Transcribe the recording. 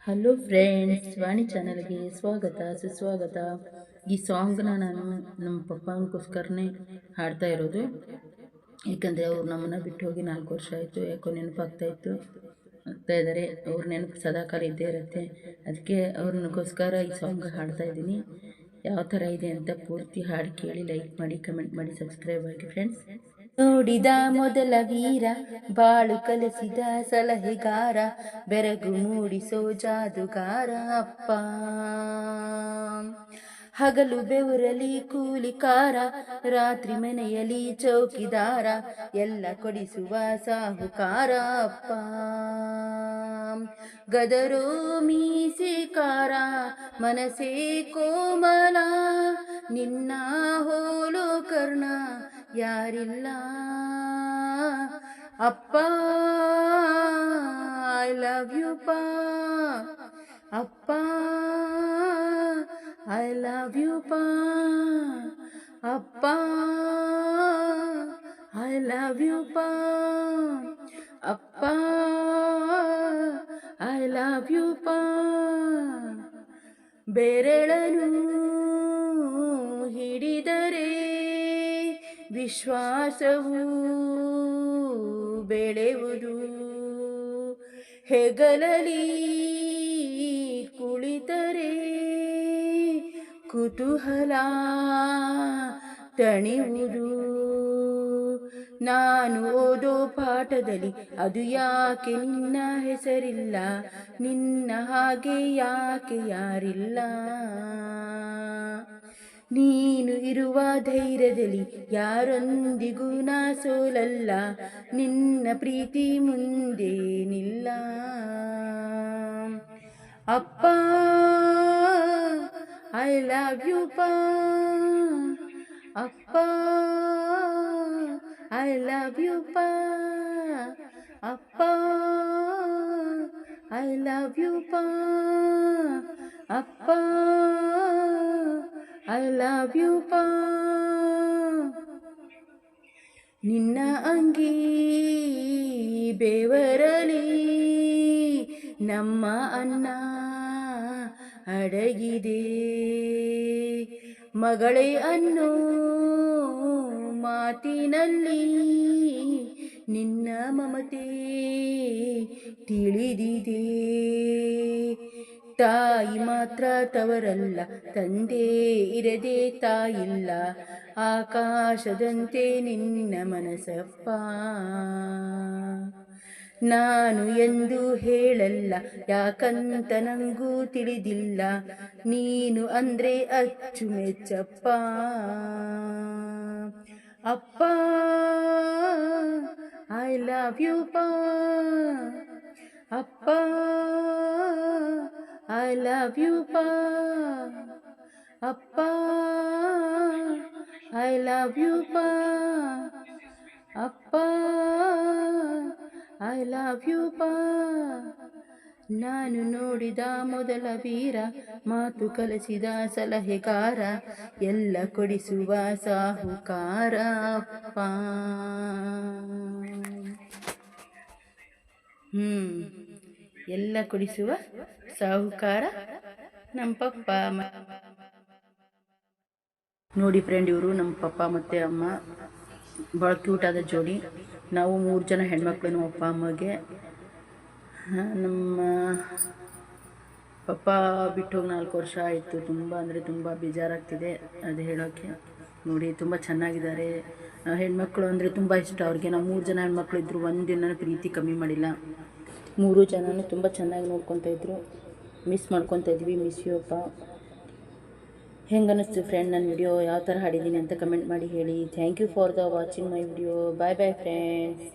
Hello friends, ವಾಣಿ ಚಾನಲ್ಗೆ ಸ್ವಾಗತ ಸುಸ್ವಾಗತ. ಈ ಸಾಂಗ್ನ ನಾನು ನಮ್ಮ ಪಪ್ಪನಿಗೋಸ್ಕರನೇ ಹಾಡ್ತಾ ಇರೋದು. ಏಕೆಂದರೆ ಅವ್ರು ನಮ್ಮನ್ನು ಬಿಟ್ಟು ಹೋಗಿ 4 ವರ್ಷ ಆಯಿತು. ಯಾಕೋ ನೆನಪಾಗ್ತಾ ಇದ್ದಾರೆ. ಅವ್ರ ನೆನಪು ಸದಾಕಾಲ ಇದ್ದೇ ಇರುತ್ತೆ. ಅದಕ್ಕೆ ಅವ್ರನ್ನಿಗೋಸ್ಕರ ಈ ಸಾಂಗ್ ಹಾಡ್ತಾ ಇದ್ದೀನಿ. ಯಾವ ಥರ ಇದೆ ಅಂತ ಪೂರ್ತಿ ಹಾಡು ಕೇಳಿ ಲೈಕ್ ಮಾಡಿ, ಕಮೆಂಟ್ ಮಾಡಿ, ಸಬ್ಸ್ಕ್ರೈಬ್ ಆಗಿ ಫ್ರೆಂಡ್ಸ್. ನೋಡಿದ ಮೊದಲ ವೀರ, ಬಾಳು ಕಲಿಸಿದ ಸಲಹೆಗಾರ, ಬೆರಗು ಮೂಡಿಸೋ ಜಾದುಗಾರ ಅಪ್ಪ. ಹಗಲು ಬೆವರಲಿ ಕೂಲಿಕಾರ, ರಾತ್ರಿ ಮನೆಯಲ್ಲಿ ಚೌಕಿದಾರ, ಎಲ್ಲ ಕೊಡಿಸುವ ಸಾಹುಕಾರ ಅಪ್ಪ. ಗದರೋ ಮೀಸೆಕಾರ, ಮನಸೇ ಕೋಮಲ, ನಿನ್ನ ಹೋಲೋ ಕರ್ಣ ಯಾರಿಲ್ಲ ಅಪ್ಪ. ಐ ಲವ್ ಯು ಪಾ ಅಪ್ಪ, ಐ ಲವ್ ಯು ಪಾ ಅಪ್ಪ, ಐ ಲವ್ ಯು ಪಾ ಅಪ್ಪ, ಐ ಲವ್ ಯು ಪಾ. ಬೆರಳನು ಹಿಡಿದರೆ ವಿಶ್ವಾಸವು ಬೆಳೆಯುವುದು, ಹೆಗಲಲಿ ಕುಳಿತರೆ ಕುತೂಹಲ ತಣಿಯುವುದು. ನಾನು ಓದೋ ಪಾಠದಲ್ಲಿ ಅದು ಯಾಕೆ ನಿನ್ನ ಹೆಸರಿಲ್ಲ, ನಿನ್ನ ಹಾಗೆ ಯಾಕೆ ಯಾರಿಲ್ಲ. ನೀನು ಇರುವ ಧೈರ್ಯದಲ್ಲಿ ಯಾರೊಂದಿಗೂ ನಾ ಸೋಲಲ್ಲ, ನಿನ್ನ ಪ್ರೀತಿ ಮುಂದೇನಿಲ್ಲ ಅಪ್ಪ. ಐ ಲವ್ ಯು ಪಾ ಅಪ್ಪ, ಐ ಲವ್ ಯು ಪಾ ಅಪ್ಪ, ಐ ಲವ್ ಯು ಪಾ ಅಪ್ಪ, ಐ ಲವ್ ಯು ಪಾ. ನಿನ್ನ ಅಂಗಿ ಬೆವರಲಿ ನಮ್ಮ ಅನ್ನ ಅಡಗಿದೆ, ಮಗಳೇ ಅನ್ನೋ ಮಾತಿನಲ್ಲಿ ನಿನ್ನ ಮಮತೆ ತಿಳಿದಿದೆ. ತಾಯಿ ಮಾತ್ರ ತವರಲ್ಲ, ತಂದೆ ಇರದೆ ತಾಯಿಲ್ಲ, ಆಕಾಶದಂತೆ ನಿನ್ನ ಮನಸ್ಸಪ್ಪ. ನಾನು ಎಂದು ಹೇಳಲ್ಲ, ಯಾಕಂತ ನಂಗೂ ತಿಳಿದಿಲ್ಲ, ನೀನು ಅಂದ್ರೆ ಅಚ್ಚುಮೆಚ್ಚಪ್ಪ ಅಪ್ಪ. ಐ ಲವ್ ಯು ಪಾ ಅಪ್ಪ, ಐ ಲವ್ ಯು ಪಾ ಅಪ್ಪ, ಐ ಲವ್ ಯು ಪಾ ಅಪ್ಪ, ಐ ಲವ್ ಯು ಪಾ. ನಾನು ನೋಡಿದ ಮೊದಲ ವೀರ, ಮಾತು ಕಲಿಸಿದ ಸಲಹೆಗಾರ, ಎಲ್ಲ ಕೊಡಿಸುವ ಸಾಹುಕಾರ ಅಪ್ಪ. ಎಲ್ಲ ಕೊಡಿಸುವ ಸಾಹುಕಾರ ನಮ್ಮ ಪಪ್ಪ. ನೋಡಿ ಫ್ರೆಂಡ್, ಇವರು ನಮ್ಮ ಪಪ್ಪ ಮತ್ತು ಅಮ್ಮ ಭಾಳ ಕ್ಯೂಟಾದ ಜೋಡಿ. ನಾವು 3 ಜನ ಹೆಣ್ಮಕ್ಳು ನಮ್ಮ ಅಪ್ಪ ಅಮ್ಮಗೆ. ನಮ್ಮ ಪಪ್ಪ ಬಿಟ್ಟೋಗಿ 4 ವರ್ಷ ಆಯಿತು. ತುಂಬ ಅಂದರೆ ತುಂಬ ಬೇಜಾರಾಗ್ತಿದೆ ಅದು ಹೇಳೋಕ್ಕೆ. ನೋಡಿ ತುಂಬ ಚೆನ್ನಾಗಿದ್ದಾರೆ. ಹೆಣ್ಮಕ್ಳು ಅಂದರೆ ತುಂಬ ಇಷ್ಟ ಅವ್ರಿಗೆ. ನಾವು 3 ಜನ ಹೆಣ್ಮಕ್ಳು ಇದ್ದರು, ಒಂದಿನ ಪ್ರೀತಿ ಕಮ್ಮಿ ಮಾಡಿಲ್ಲ. 3 ಜನನೂ ತುಂಬ ಚೆನ್ನಾಗಿ ನೋಡ್ಕೊತಾ ಇದ್ರು. ಮಿಸ್ ಮಾಡ್ಕೊತಾ ಇದ್ವಿ. ಮಿಸ್ ಯು ಅಪ್ಪ. ಹೆಂಗೆ ಅನ್ನಿಸ್ತು ಫ್ರೆಂಡ್ ನನ್ನ ವಿಡಿಯೋ? ಯಾವ ಥರ ಹಾಡಿದ್ದೀನಿ ಅಂತ ಕಮೆಂಟ್ ಮಾಡಿ ಹೇಳಿ. Thank you for the watching my video. Bye bye friends.